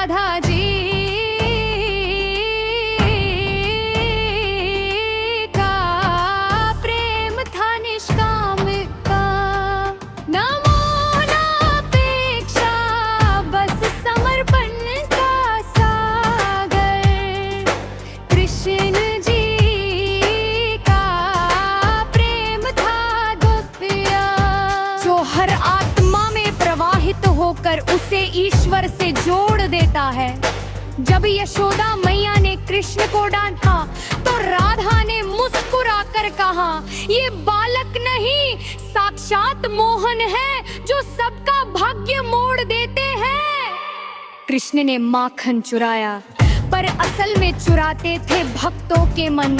राधा जी का प्रेम था निष्काम का, न मोह न अपेक्षा, बस समर्पण का सागर। कृष्ण जी का प्रेम था दिव्य, जो हर आत्मा में प्रवाहित होकर उसे ईश्वर से जोड़ देता है। जब यशोदा मैया ने कृष्ण को डांटा तो राधा ने मुस्कुराकर कहा, ये बालक नहीं साक्षात मोहन है जो सबका भाग्य मोड़ देते हैं। कृष्ण ने माखन चुराया पर असल में चुराते थे भक्तों के मन।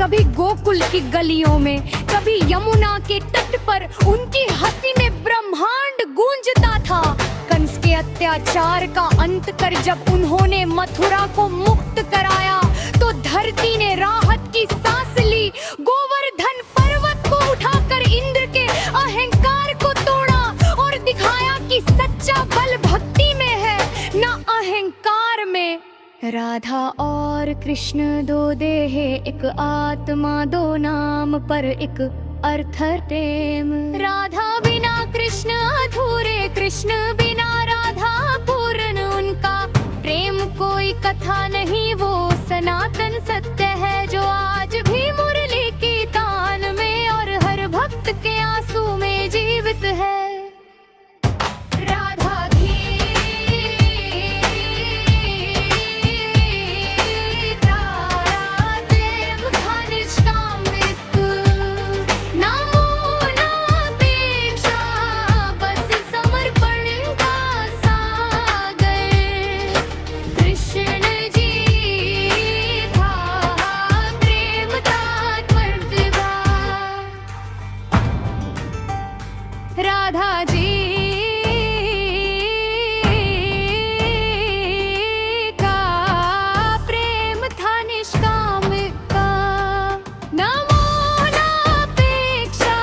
कभी गोकुल की गलियों में, कभी यमुना के तट पर उनकी हंसी में ब्रह्मांड गूंजता था। कंस के अत्याचार का अंत कर जब उन्होंने मथुरा को मुक्त कराया तो धरती ने राहत की सांस ली। गोवर्धन पर्वत को उठाकर इंद्र के अहंकार को तोड़ा और दिखाया कि सच्चा बल भक्ति में है न अहंकार में। राधा और कृष्ण दो देह एक आत्मा, दो नाम पर एक अर्थ प्रेम। राधा बिना कृष्ण अधूरे, कृष्ण बिना राधा पूर्ण। उनका प्रेम कोई कथा नहीं, वो सनातन सत्य है जो आज भी मुरली की तान में और हर भक्त के आंसू में जीवित है। राधा जी का प्रेम था निष्काम का, न मोह न अपेक्षा,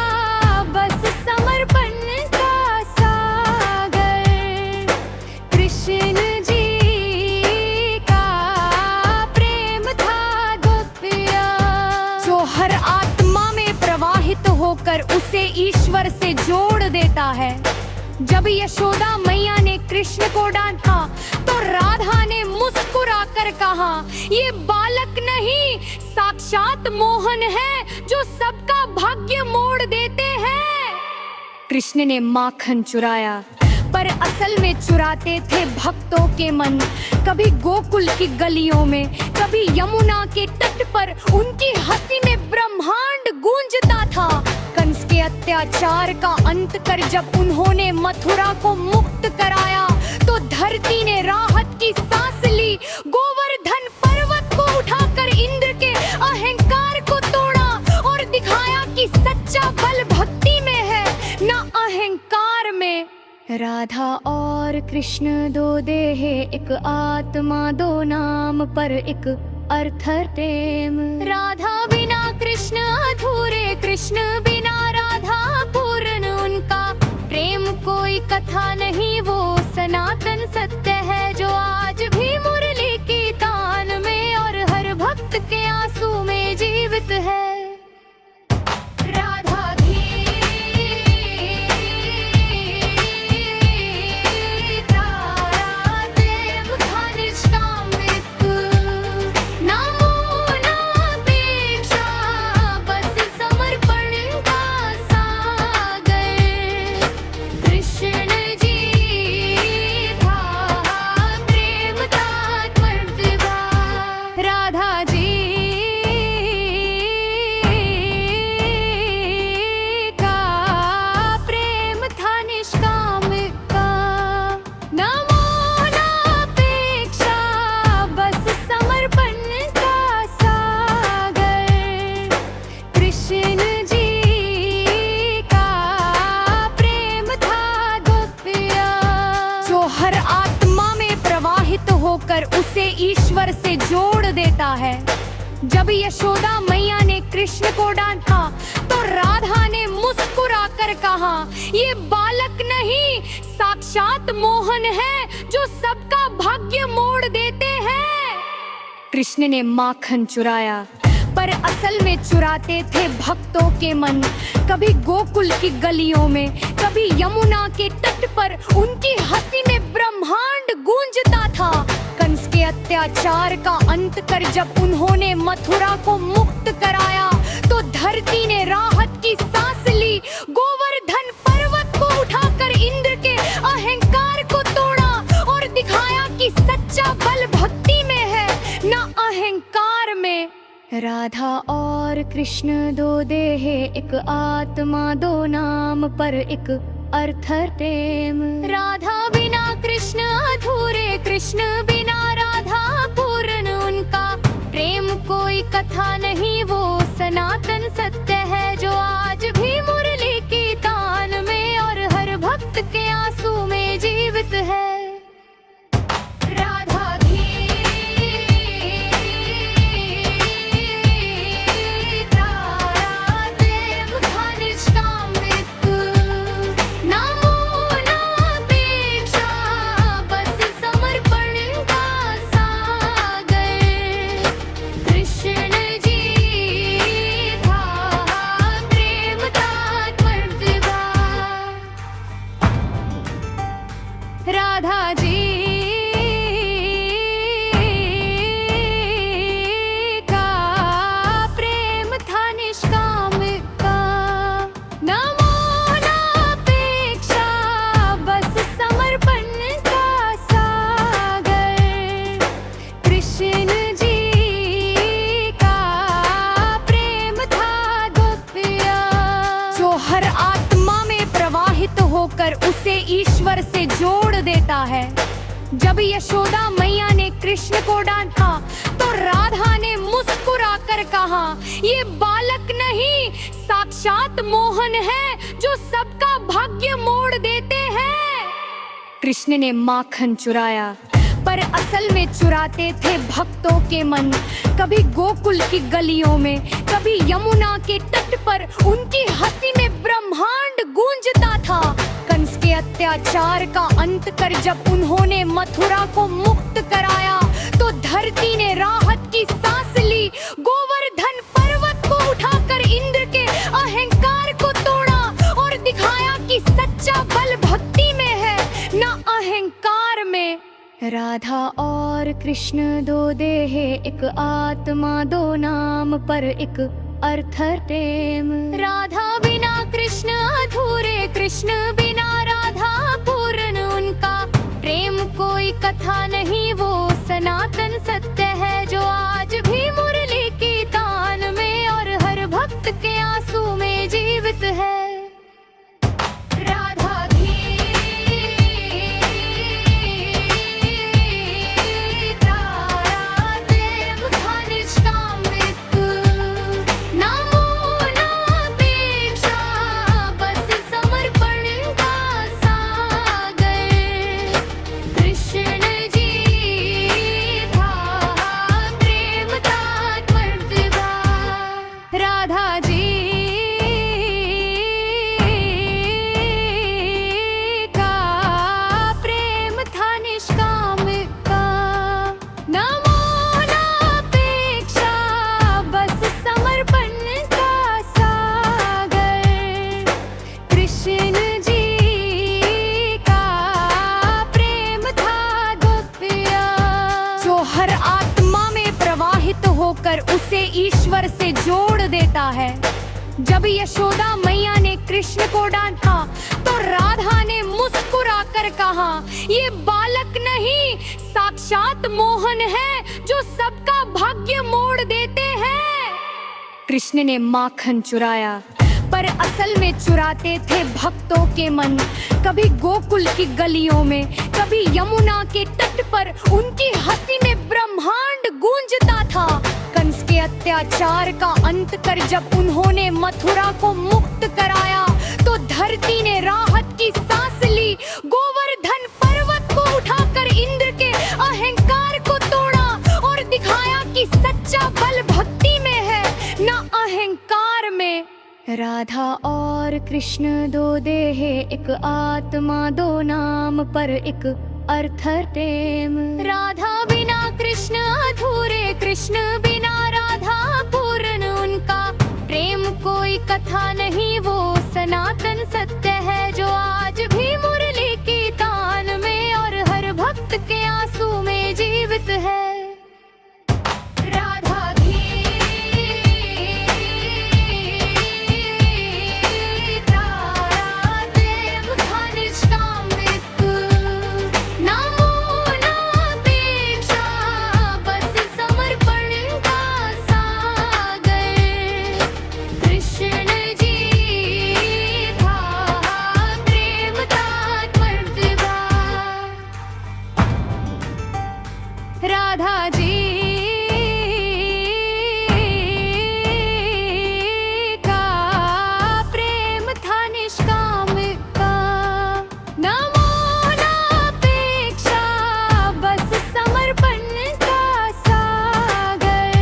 बस समर्पण का सागर। कृष्ण जी का प्रेम था दिव्य, जो हर आत्मा में प्रवाहित होकर उसे ईश्वर से जोड़ देता है। जब यशोदा मैया ने कृष्ण को डांटा तो राधा ने मुस्कुराकर कहा, ये बालक नहीं साक्षात मोहन है जो सबका भाग्य मोड़ देते हैं। कृष्ण ने माखन चुराया पर असल में चुराते थे भक्तों के मन। कभी गोकुल की गलियों में, कभी यमुना के तट पर उनकी हंसी में ब्रह्मांड गूंजता था। कंस के अत्याचार का अंत कर जब उन्होंने मथुरा को मुक्त कराया तो धरती ने राहत की सांस ली। गोवर्धन पर्वत को उठाकर इंद्र के अहंकार को तोड़ा और दिखाया कि सच्चा बल भक्ति में है न अहंकार में। राधा और कृष्ण दो देह एक आत्मा, दो नाम पर एक अर्थ प्रेम। राधा बिना कृष्ण अधूरे, कृष्ण बिना राधा पूर्ण। उनका प्रेम कोई कथा नहीं, वो सनातन सत्य है जो आज भी मुरली की तान में और हर भक्त के आंसू में जीवित है। होकर उसे ईश्वर से जोड़ देता है। जब यशोदा मैया ने कृष्ण को डांटा तो राधा ने मुस्कुराकर कहा, ये बालक नहीं साक्षात साक्षात मोहन है जो सबका भाग्य मोड़ देते हैं। कृष्ण ने माखन चुराया पर असल में चुराते थे भक्तों के मन। कभी गोकुल की गलियों में, कभी यमुना के तट पर उनकी हंसी में ब्रह्मांड गूंजता था। कंस के अत्याचार का अंत कर जब उन्होंने मथुरा को मुक्त कराया तो धरती ने राहत की सांस ली। गोवर्धन पर्वत को उठाकर इंद्र के अहंकार को तोड़ा और दिखाया कि सच्चा बल भक्ति में है, न अहंकार में। राधा और कृष्ण दो देह एक आत्मा, दो नाम पर एक अर्थ प्रेम। राधा बिना कृष्ण अधूरे, कृष्ण बिना राधा पूर्ण। उनका प्रेम कोई कथा नहीं, वो सनातन सत्य है जो आज भी मुरली की तान में और हर भक्त के आंसू में जीवित है। राधा जी का प्रेम था निष्काम का, न मोह न अपेक्षा, बस समर्पण का सागर। कृष्ण जी का प्रेम था दिव्य, जो हर आत्मा में प्रवाहित होकर उसे ईश्वर से जोड़ देता है। जब यशोदा मैया ने कृष्ण को डांटा तो राधा ने मुस्कुराकर कहा, ये बालक नहीं साक्षात मोहन है जो सबका भाग्य मोड़ देते हैं। कृष्ण ने माखन चुराया पर असल में चुराते थे भक्तों के मन। कभी गोकुल की गलियों में, कभी यमुना के तट पर उनकी हंसी में ब्रह्मांड गूंजता था। कंस के अत्याचार का अंत कर जब उन्होंने मथुरा को मुक्त कराया तो धरती ने राहत की सांस ली। गोवर्धन पर्वत को उठाकर इंद्र के अहंकार को तोड़ा और दिखाया कि सच्चा बल भक्ति में है, न अहंकार में। राधा और कृष्ण दो देह एक आत्मा, दो नाम पर एक अर्थ प्रेम। राधा बिना कृष्ण अधूरे, कृष्ण बिना राधा पूर्ण। उनका प्रेम कोई कथा नहीं, वो सनातन सत्य है जो आज भी मुरली की तान में और हर भक्त के आंसू में जीवित है। होकर उसे ईश्वर से जोड़ देता है। जब यशोदा मैया ने कृष्ण को डांटा तो राधा ने मुस्कुराकर कहा, ये बालक नहीं साक्षात मोहन है जो सबका भाग्य मोड़ देते हैं। कृष्ण ने माखन चुराया पर असल में चुराते थे भक्तों के मन। कभी गोकुल की गलियों में, कभी यमुना के तट पर उनकी हंसी में ब्रह्मांड गूंजता था। कंस के अत्याचार का अंत कर जब उन्होंने मथुरा को मुक्त कराया तो धरती ने राहत की सांस ली। गोवर्धन पर्वत को उठाकर इंद्र के अहंकार को तोड़ा और दिखाया कि सच्चा बल भक्ति में है, न अहंकार में। राधा और कृष्ण दो देह एक आत्मा, दो नाम पर एक अर्थ प्रेम। राधा बिना कृष्ण अधूरे, कृष्ण बिना राधा पूर्ण। उनका प्रेम कोई कथा नहीं, वो सनातन सत्य है जो आज भी मुरली की तान में और हर भक्त के आंसू में जीवित है। राधा जी का प्रेम था निष्काम का, न मोह न अपेक्षा, बस समर्पण का सागर।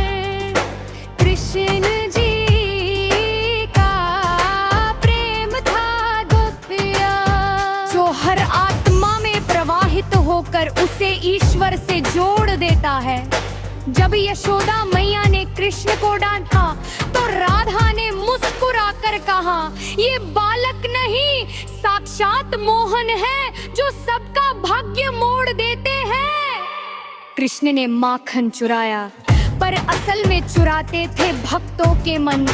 कृष्ण जी का प्रेम था गोपिया, जो हर आत्मा में प्रवाहित होकर उसे ईश्वर से जोड़ देता है। जब यशोदा मैया ने कृष्ण को डांटा तो राधा ने मुस्कुराकर कहा, ये बालक नहीं साक्षात मोहन है जो सबका भाग्य मोड़ देते हैं। कृष्ण ने माखन चुराया पर असल में चुराते थे भक्तों के मन।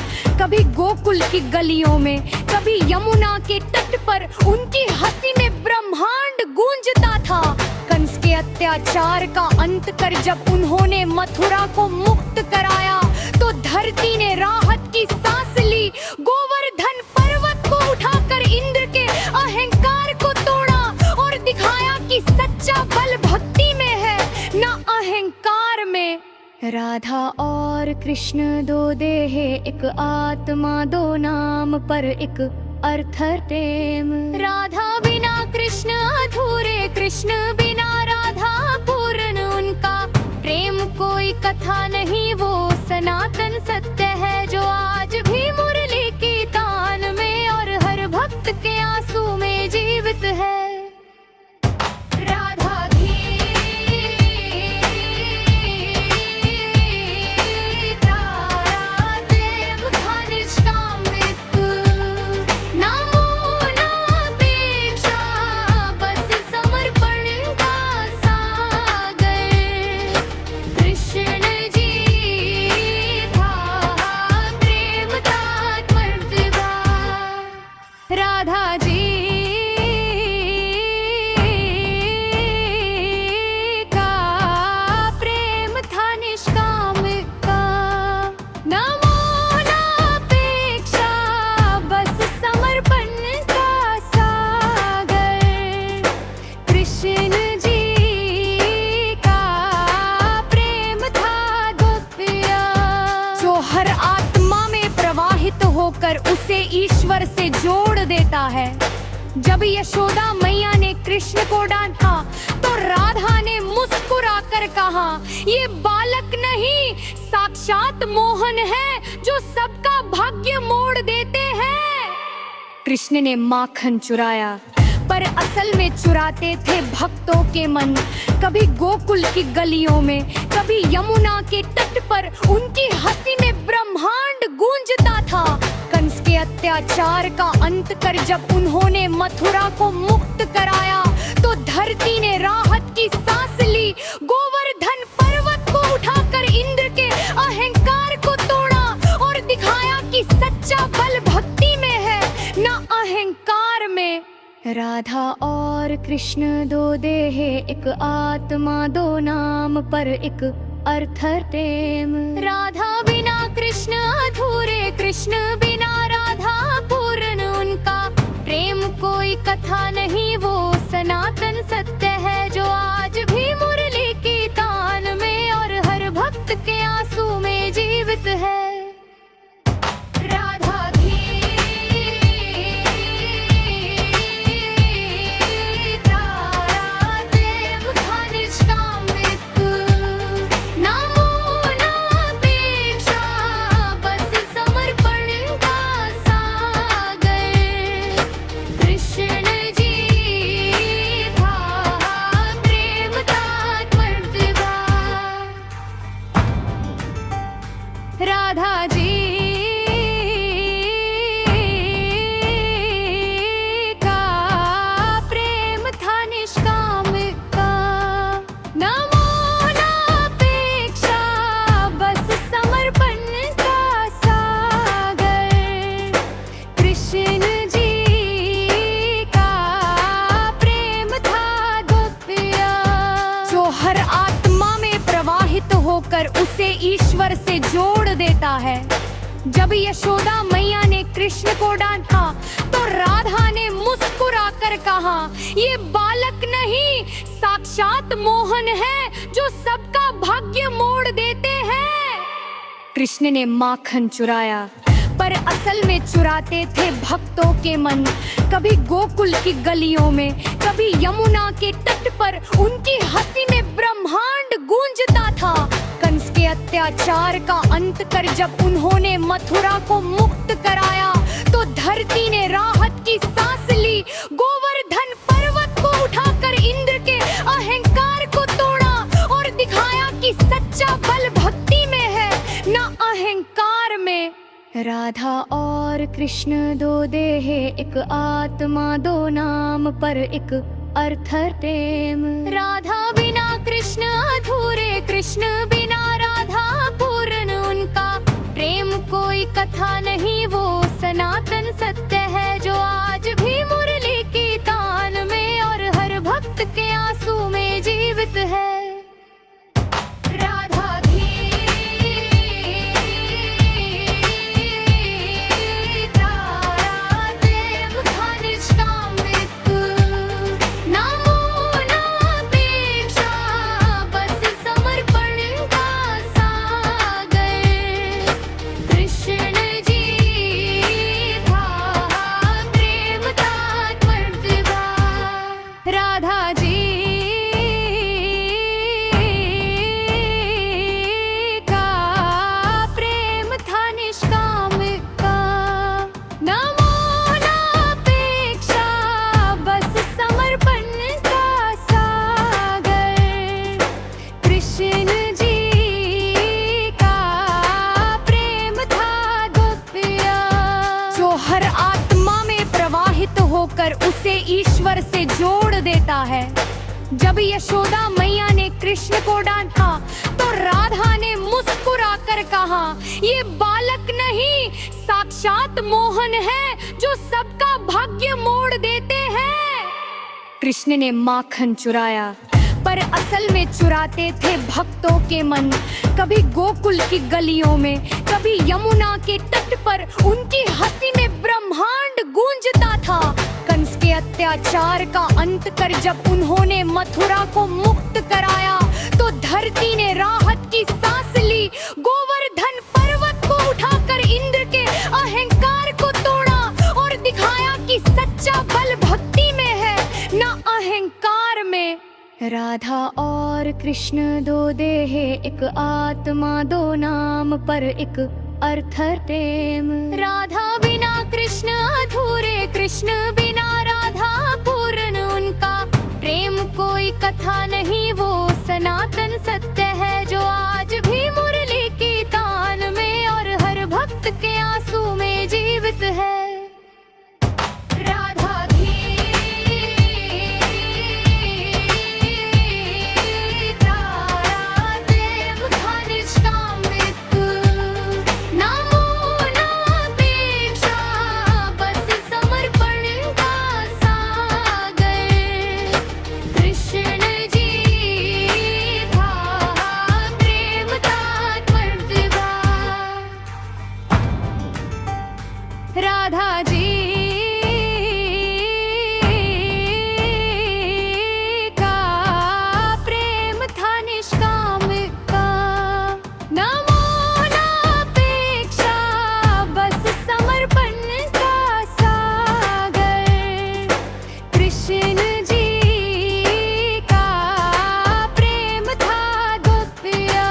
कभी गोकुल की गलियों में, कभी यमुना के तट पर उनकी हंसी में ब्रह्मांड गूंजता था। कंस के अत्याचार का अंत कर जब उन्होंने मथुरा को मुक्त कराया तो धरती ने राहत की सांस ली। गोवर्धन पर्वत को उठाकर इंद्र के अहंकार को तोड़ा और दिखाया कि सच्चा बल भक्ति में है, न अहंकार में। राधा और कृष्ण दो देह एक आत्मा, दो नाम पर एक अर्थ प्रेम। राधा बिना कृष्ण अधूरे, कृष्ण बिना राधा पूर्ण। उनका प्रेम कोई कथा नहीं, वो सनातन सत्य है जो आज भी मुरली की तान में और हर भक्त के आंसू में जीवित है। राधा जी का प्रेम था निष्काम का, न मोह न अपेक्षा, बस समर्पण का सागर। कृष्ण जी का प्रेम था गोपिया, जो हर आत्मा में प्रवाहित होकर उसे ईश्वर से जोड़ देता है। जब यशोदा मैया ने कृष्ण को डांटा तो राधा ने मुस्कुराकर कहा, ये बालक नहीं साक्षात मोहन है जो सबका भाग्य मोड़ देते हैं। कृष्ण ने माखन चुराया पर असल में चुराते थे भक्तों के मन। कभी गोकुल की गलियों में, कभी यमुना के तट पर उनकी हंसी में ब्रह्मांड गूंजता था। कंस के अत्याचार का अंत कर जब उन्होंने मथुरा को मुक्त कराया तो धरती ने राहत की सांस ली। गोवर्धन पर्वत को उठाकर इंद्र के अहंकार को तोड़ा और दिखाया कि सच्चा बल भक्ति में है, न अहंकार में। राधा और कृष्ण दो देह एक आत्मा, दो नाम पर एक अर्थ प्रेम। राधा बिना कृष्ण अधूरे, कृष्ण बिना राधा पूर्ण। उनका प्रेम कोई कथा नहीं, वो सनातन सत्य है जो आज भी मुरली की तान में और हर भक्त के आंसू में जीवित है। ईश्वर से जोड़ देता है। जब यशोदा मैया ने कृष्ण को डांटा तो राधा ने मुस्कुराकर कहा, ये बालक नहीं साक्षात मोहन है जो सबका भाग्य मोड़ देते हैं। कृष्ण ने माखन चुराया पर असल में चुराते थे भक्तों के मन। कभी गोकुल की गलियों में, कभी यमुना के तट पर उनकी हंसी में ब्रह्मांड गूंजता था। कंस के अत्याचार का अंत कर जब उन्होंने मथुरा को मुक्त कराया तो धरती ने राहत की सांस ली। गोवर्धन पर्वत को उठाकर इंद्र के अहंकार को तोड़ा और दिखाया कि सच्चा बल भक्ति में है न अहंकार में। राधा और कृष्ण दो देह एक आत्मा, दो नाम पर एक अर्थ प्रेम। राधा बिना कृष्ण अधूरे, कृष्ण बिना राधा पूर्ण। उनका प्रेम कोई कथा नहीं, वो सनातन सत्य है जो आज भी मुरली की तान में और हर भक्त के आंसू में जीवित है। होकर उसे ईश्वर से जोड़ देता है। जब यशोदा मैया ने कृष्ण को डांटा तो राधा ने मुस्कुराकर कहा, ये बालक नहीं साक्षात मोहन है जो सबका भाग्य मोड़ देते हैं। कृष्ण ने माखन चुराया पर असल में चुराते थे भक्तों के मन। कभी गोकुल की गलियों में, कभी यमुना के तट पर उनकी हंसी में ब्रह्मांड गूंजता था। कंस के अत्याचार का अंत कर जब उन्होंने मथुरा को मुक्त कराया तो धरती ने राहत की सांस ली। गोवर्धन पर्वत को उठाकर इंद्र के अहंकार को तोड़ा और दिखाया कि सच्चा बल भक्ति में है न अहंकार में। राधा और कृष्ण दो देह एक आत्मा, दो नाम पर एक अर्थ प्रेम। राधा बिना कृष्ण अधूरे, कृष्ण बिना राधा पूर्ण। उनका प्रेम कोई कथा नहीं, वो सनातन सत्य है जो आज भी मुरली की तान में और हर भक्त के आंसू में जीवित है। राधा जी का प्रेम था निष्काम का, न मोह न अपेक्षा, बस समर्पण का सागर। कृष्ण जी का प्रेम था गोपिया,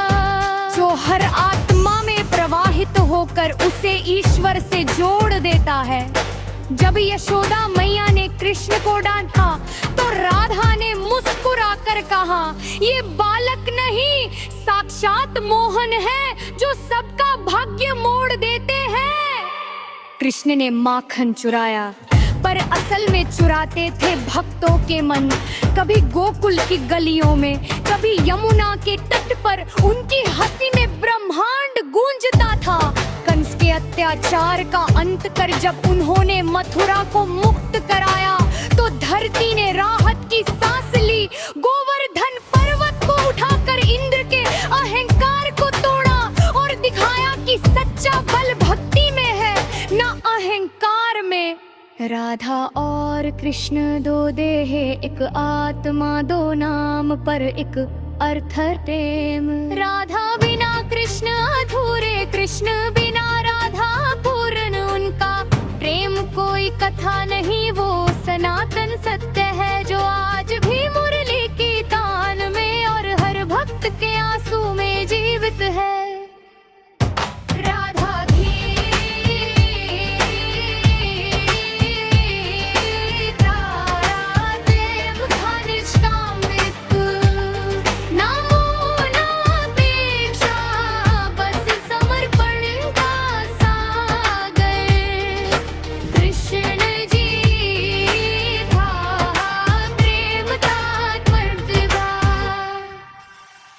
जो हर आत्मा में प्रवाहित होकर उसे ईश्वर से जोड़ देता है। जब यशोदा मैया ने कृष्ण को डांटा तो राधा ने मुस्कुराकर कहा, ये बालक नहीं साक्षात मोहन है जो सबका भाग्य मोड़ देते हैं। कृष्ण ने माखन चुराया पर असल में चुराते थे भक्तों के मन। कभी गोकुल की गलियों में, कभी यमुना के तट पर उनकी हंसी में ब्रह्मांड गूंजता था। कंस के अत्याचार का अंत कर जब उन्होंने मथुरा को मुक्त कराया तो धरती ने राहत की सांस ली। गोवर्धन पर्वत को उठाकर इंद्र के अहंकार को तोड़ा और राधा और कृष्ण दो देह एक आत्मा, दो नाम पर एक अर्थ प्रेम। राधा बिना कृष्ण अधूरे, कृष्ण बिना राधा पूर्ण। उनका प्रेम कोई कथा नहीं, वो सनातन सत्य है जो आज